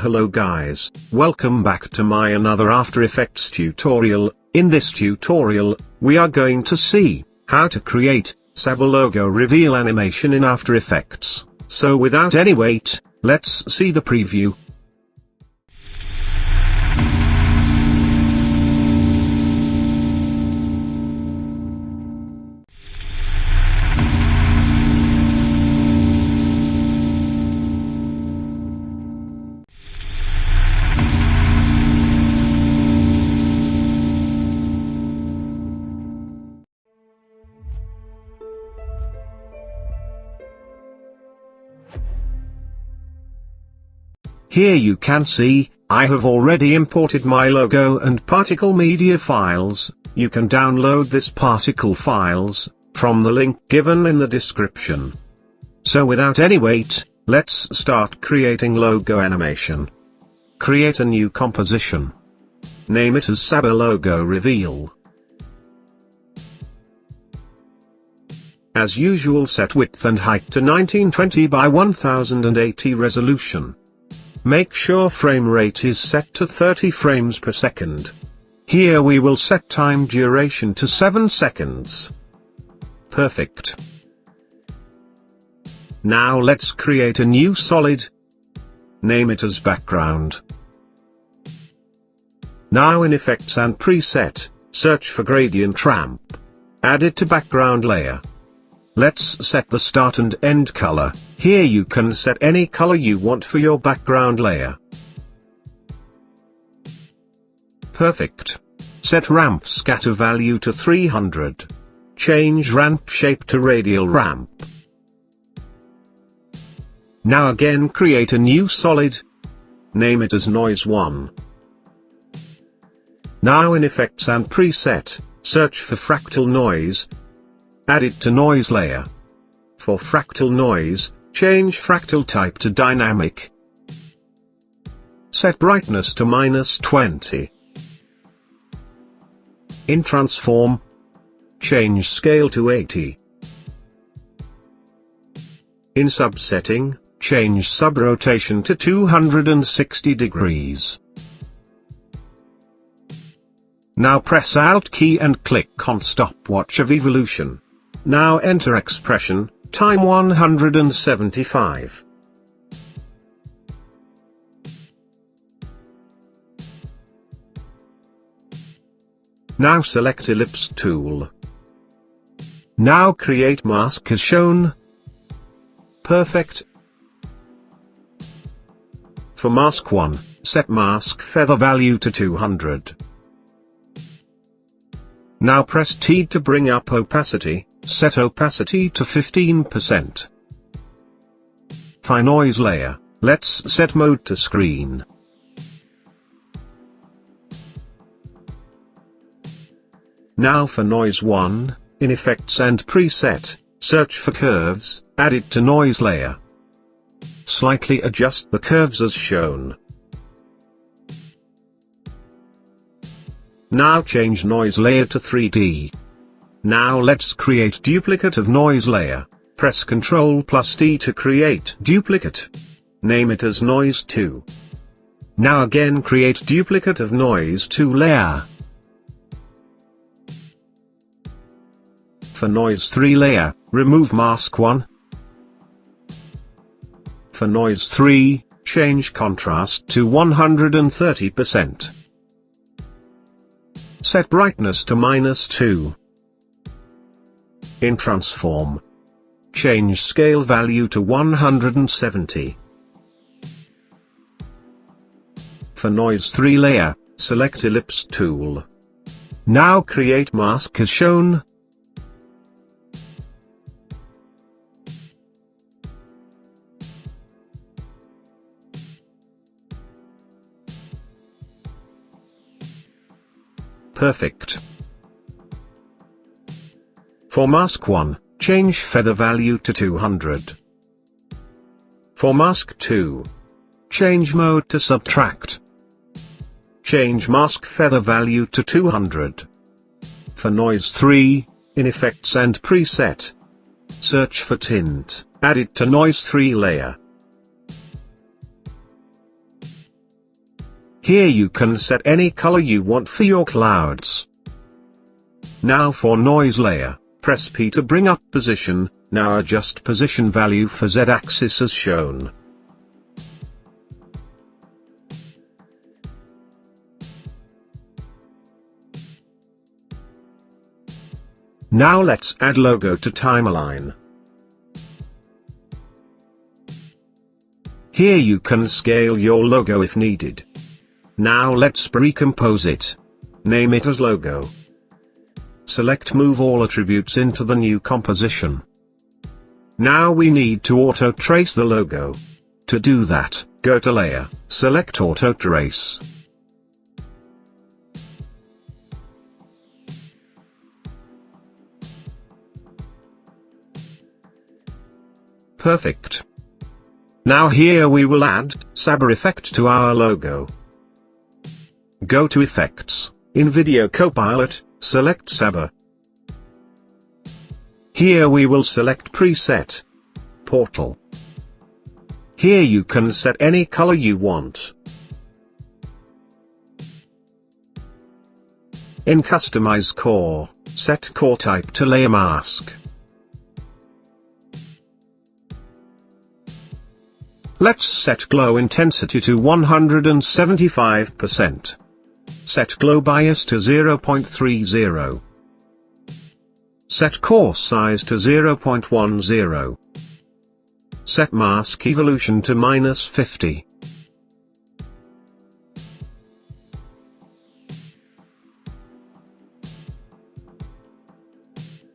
Hello guys, welcome back to my another After Effects tutorial. In this tutorial, we are going to see how to create Saber logo reveal animation in After Effects. So without any wait, let's see the preview. Here you can see, I have already imported my logo and particle media files. You can download this particle files from the link given in the description. So without any wait, let's start creating logo animation. Create a new composition. Name it as Saber logo reveal. As usual, set width and height to 1920 by 1080 resolution. Make sure frame rate is set to 30 frames per second. Here we will set time duration to 7 seconds. Perfect. Now let's create a new solid. Name it as background. Now in Effects and Preset, search for Gradient Ramp. Add it to background layer. Let's set the start and end color. Here you can set any color you want for your background layer. Perfect. Set ramp scatter value to 300. Change ramp shape to radial ramp. Now again create a new solid. Name it as noise 1. Now in Effects and Preset, search for fractal noise. Add it to noise layer. For fractal noise, change fractal type to dynamic. Set brightness to -20. In transform, change scale to 80. In subsetting, change subrotation to 260 degrees. Now press Alt key and click on stopwatch of evolution. Now enter expression, time 175. Now select Ellipse tool. Now create mask as shown. Perfect. For mask 1, set mask feather value to 200. Now press T to bring up opacity, set opacity to 15%. For noise layer, let's set mode to screen. Now for noise 1, in Effects and Preset, search for curves, add it to noise layer. Slightly adjust the curves as shown. Now change noise layer to 3D. Now let's create duplicate of noise layer. Press Ctrl+D to create duplicate. Name it as noise 2. Now again create duplicate of noise 2 layer. For noise 3 layer, remove mask 1. For noise 3, change contrast to 130%. Set brightness to -2. In transform, change scale value to 170. For noise 3 layer, select Ellipse tool. Now create mask as shown. Perfect. For mask 1, change feather value to 200. For mask 2, change mode to subtract. Change mask feather value to 200. For noise 3, in Effects and Preset, search for tint, add it to noise 3 layer. Here you can set any color you want for your clouds. Now for noise layer, press P to bring up position. Now adjust position value for Z-axis as shown. Now let's add logo to timeline. Here you can scale your logo if needed. Now let's recompose it. Name it as logo. Select Move All Attributes into the new composition. Now we need to auto trace the logo. To do that, go to Layer, select Auto Trace. Perfect. Now here we will add Saber effect to our logo. Go to Effects, in Video Copilot, select Saber. Here we will select Preset, Portal. Here you can set any color you want. In Customize Core, set Core Type to Layer Mask. Let's set Glow Intensity to 175%. Set Glow Bias to 0.30. Set Core Size to 0.10. Set Mask Evolution to -50.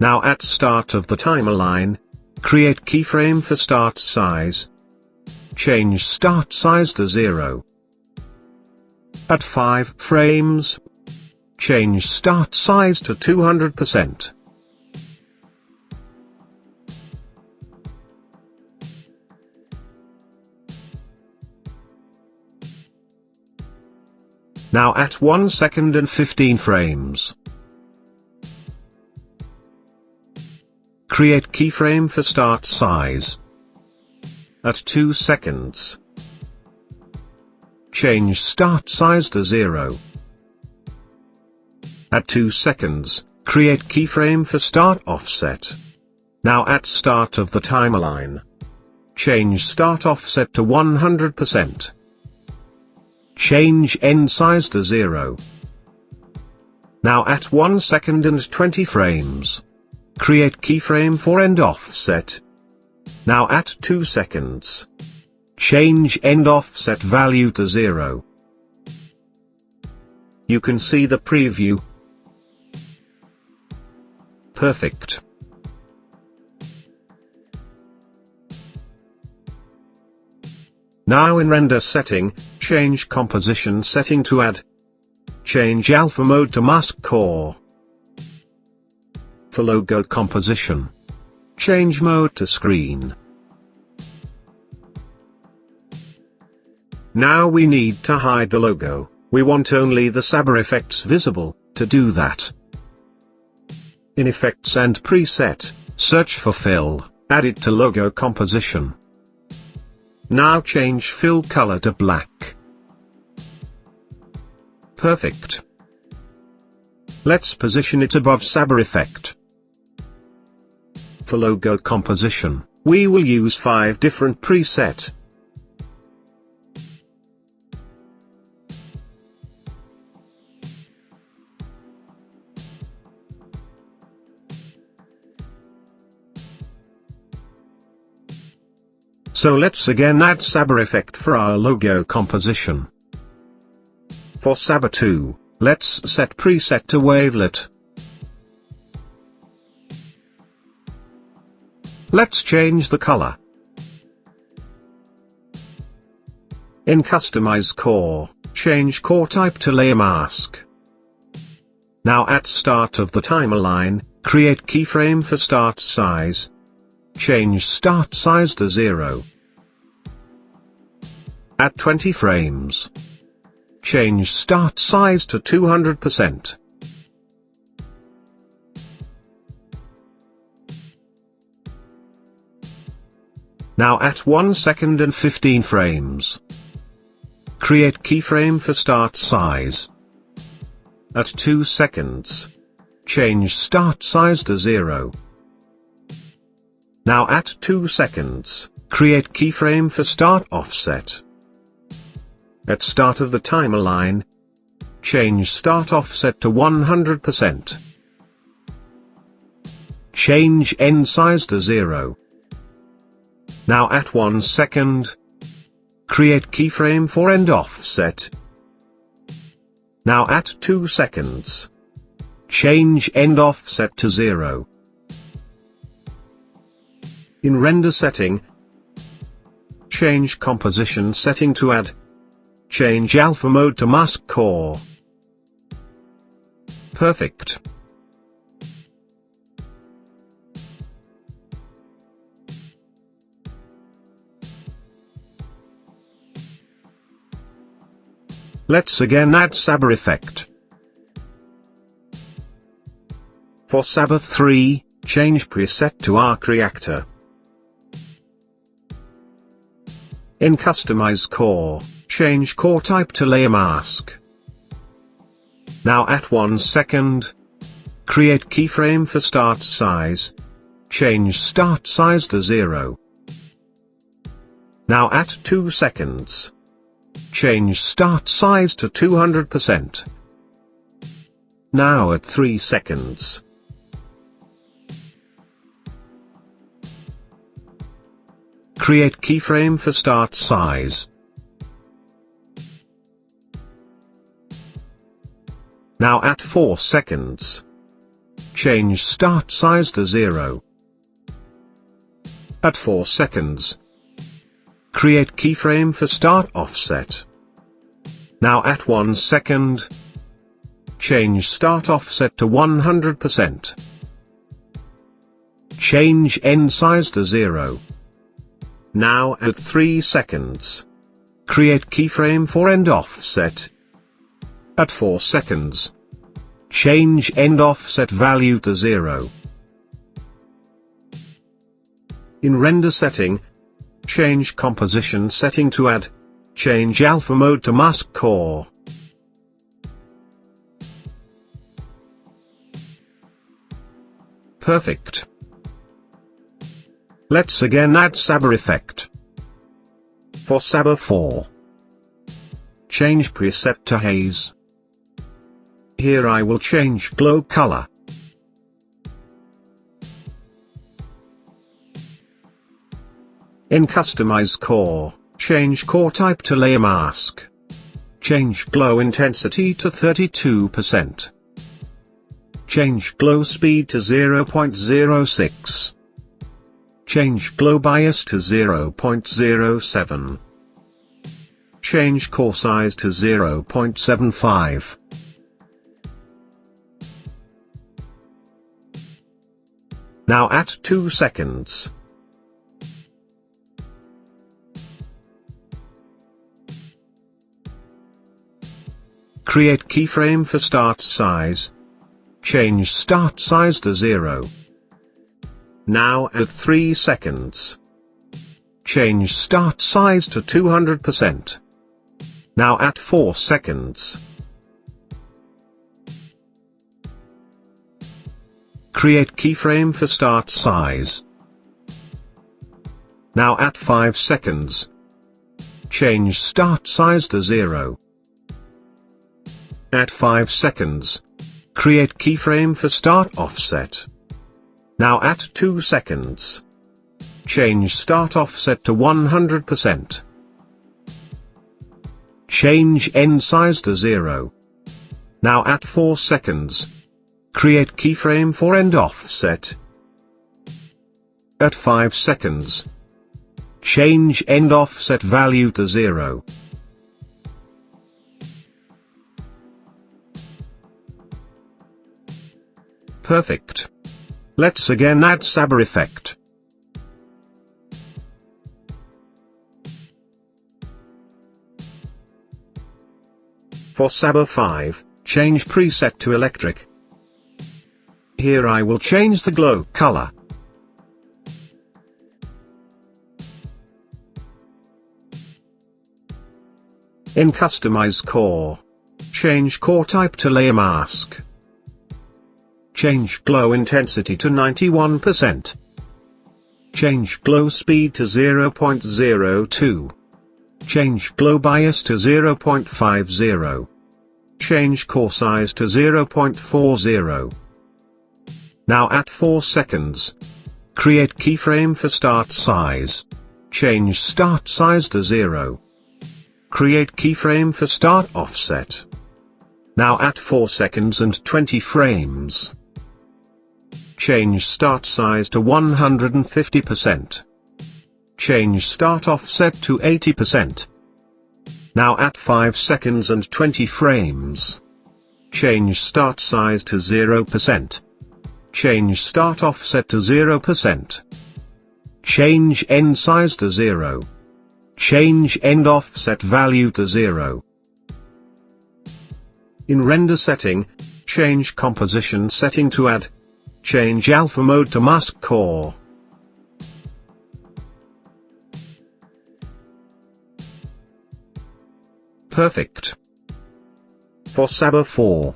Now at start of the timeline, create keyframe for start size. Change start size to 0. At 5 frames, change start size to 200%. Now at 1 second and 15 frames. Create keyframe for start size. At 2 seconds. Change start size to 0. At 2 seconds, create keyframe for start offset. Now at start of the timeline. Change start offset to 100%. Change end size to 0. Now at 1 second and 20 frames. Create keyframe for end offset. Now at 2 seconds. Change end offset value to 0. You can see the preview. Perfect. Now in render setting, change composition setting to add. Change alpha mode to mask core. For logo composition, change mode to screen. Now we need to hide the logo. We want only the Saber effects visible. To do that, in Effects and Preset, search for Fill, add it to logo composition. Now change fill color to black. Perfect. Let's position it above Saber effect. For logo composition, we will use 5 different presets. So let's again add Saber effect for our logo composition. For Saber 2, let's set preset to wavelet. Let's change the color. In Customize Core, change core type to layer mask. Now at start of the timeline, create keyframe for start size. Change start size to 0. At 20 frames. Change start size to 200%. Now at 1 second and 15 frames. Create keyframe for start size. At 2 seconds. Change start size to 0. Now at 2 seconds, create keyframe for start offset. At start of the timer line, change start offset to 100%. Change end size to 0. Now at 1 second, create keyframe for end offset. Now at 2 seconds, change end offset to 0. In render setting, change composition setting to add. Change alpha mode to mask core. Perfect. Let's again add Saber effect. For Saber 3, change preset to arc reactor. In customize core, change core type to layer mask. Now at 1 second, create keyframe for start size. Change start size to 0. Now at 2 seconds, change start size to 200%. Now at 3 seconds, create keyframe for start size. Now at 4 seconds, change start size to 0. At 4 seconds, create keyframe for start offset. Now at 1 second, change start offset to 100%. Change end size to 0. Now at 3 seconds, create keyframe for end offset. At 4 seconds, change end offset value to 0. In render setting, change composition setting to add. Change alpha mode to mask core. Perfect. Let's again add Saber effect. For Saber 4, change preset to haze. Here I will change glow color. In customize core, change core type to layer mask. Change glow intensity to 32%. Change glow speed to 0.06. Change glow bias to 0.07. Change core size to 0.75. Now at 2 seconds. Create keyframe for start size. Change start size to 0. Now at 3 seconds. Change start size to 200%. Now at 4 seconds. Create keyframe for start size. Now at 5 seconds. Change start size to 0. At 5 seconds. Create keyframe for start offset. Now at 2 seconds. Change start offset to 100%. Change end size to 0. Now at 4 seconds. Create keyframe for end offset. At 5 seconds. Change end offset value to 0. Perfect. Let's again add Saber effect. For Saber 5, change preset to electric. Here I will change the glow color. In Customize Core, change core type to Layer Mask. Change glow intensity to 91%. Change glow speed to 0.02. Change glow bias to 0.50. Change core size to 0.40. Now at 4 seconds. Create keyframe for start size. Change start size to 0. Create keyframe for start offset. Now at 4 seconds and 20 frames. Change start size to 150%. Change start offset to 80%. Now at 5 seconds and 20 frames. Change start size to 0%. Change start offset to 0%. Change end size to 0. Change end offset value to 0. In render setting, change composition setting to add. Change alpha mode to mask core. Perfect. For Saber 4.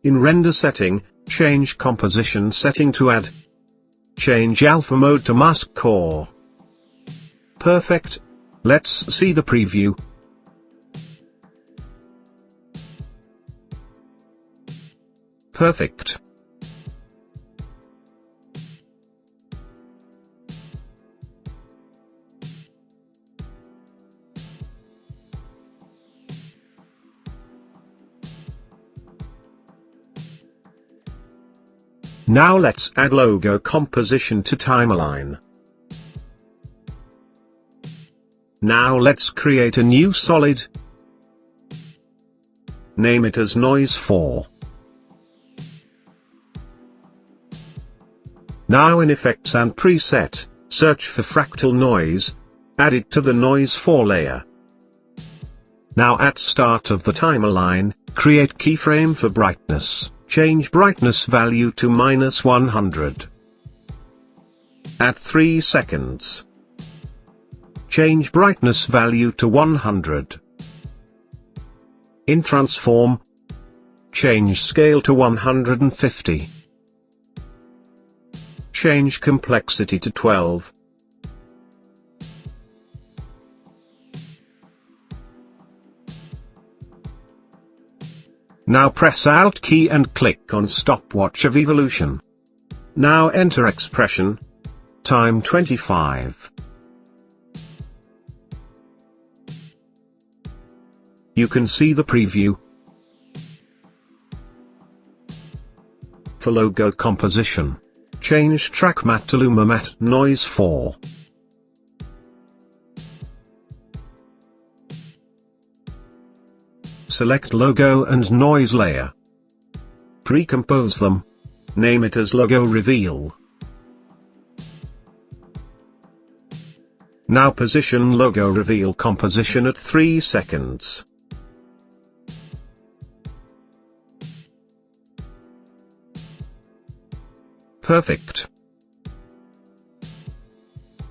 In render setting, change composition setting to add. Change alpha mode to mask core. Perfect. Let's see the preview. Perfect. Now let's add logo composition to timeline. Now let's create a new solid. Name it as Noise 4. Now in Effects and Preset, search for Fractal Noise, add it to the Noise 4 layer. Now at start of the timeline, create keyframe for brightness. Change brightness value to -100. At 3 seconds. Change brightness value to 100. In transform, change scale to 150. Change complexity to 12. Now press Alt key and click on Stopwatch of Evolution. Now enter expression. Time 25. You can see the preview. For logo composition, change track matte to Luma Matte Noise 4. Select logo and noise layer. Pre-compose them. Name it as Logo Reveal. Now position Logo Reveal composition at 3 seconds. Perfect.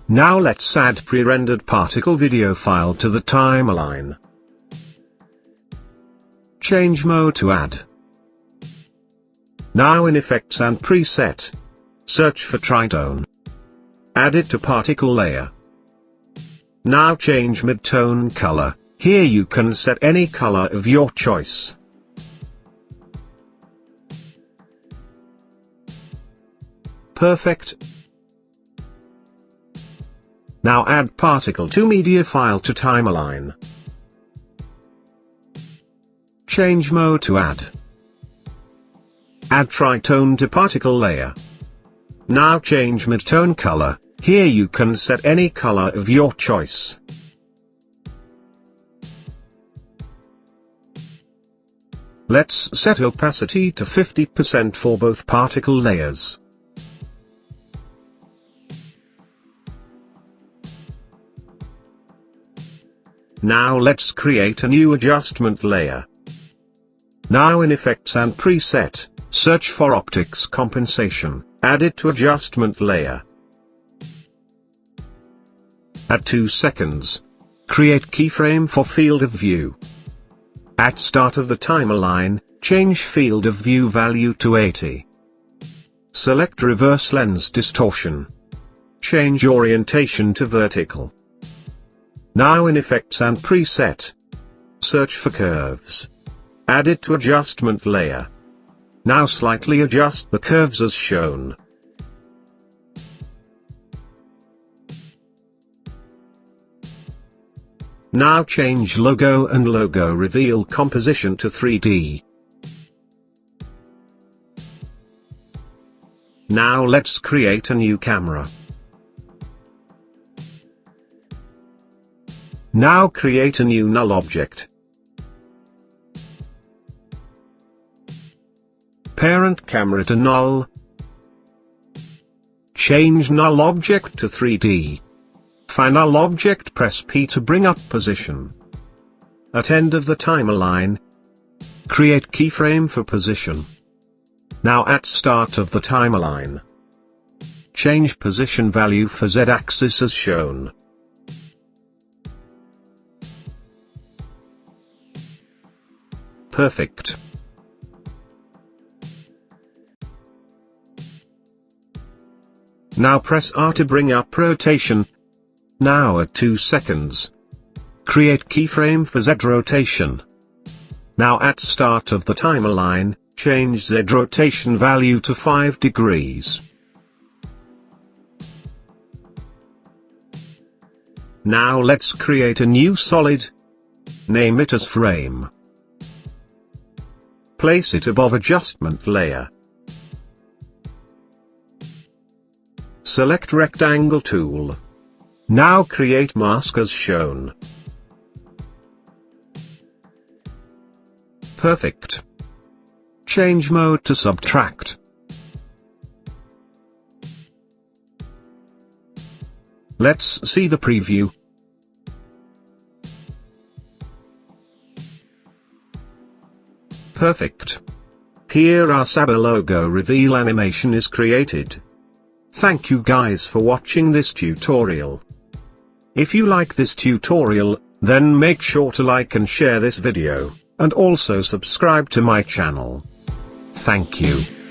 Now let's add pre-rendered particle video file to the timeline. Change mode to add. Now in Effects and Preset, search for Tritone. Add it to particle layer. Now change midtone color. Here you can set any color of your choice. Perfect. Now add particle to media file to timeline. Change mode to add. Add tritone to particle layer. Now change midtone color. Here you can set any color of your choice. Let's set opacity to 50% for both particle layers. Now let's create a new adjustment layer. Now in Effects and Preset, search for Optics Compensation, add it to adjustment layer. At 2 seconds. Create keyframe for field of view. At start of the timeline, change field of view value to 80. Select reverse lens distortion. Change orientation to vertical. Now in effects and preset. Search for curves. Add it to adjustment layer. Now slightly adjust the curves as shown. Now change logo and logo reveal composition to 3D. Now let's create a new camera. Now create a new null object. Parent camera to null. Change null object to 3D. Find null object, press P to bring up position. At end of the timeline, create keyframe for position. Now at start of the timeline, change position value for Z-axis as shown. Perfect. Now press R to bring up rotation. Now at 2 seconds. Create keyframe for Z rotation. Now at start of the timeline, change Z rotation value to 5 degrees. Now let's create a new solid. Name it as frame. Place it above adjustment layer. Select rectangle tool. Now create mask as shown. Perfect. Change mode to subtract. Let's see the preview. Perfect. Here our Saber logo reveal animation is created. Thank you guys for watching this tutorial. If you like this tutorial, then make sure to like and share this video, and also subscribe to my channel. Thank you.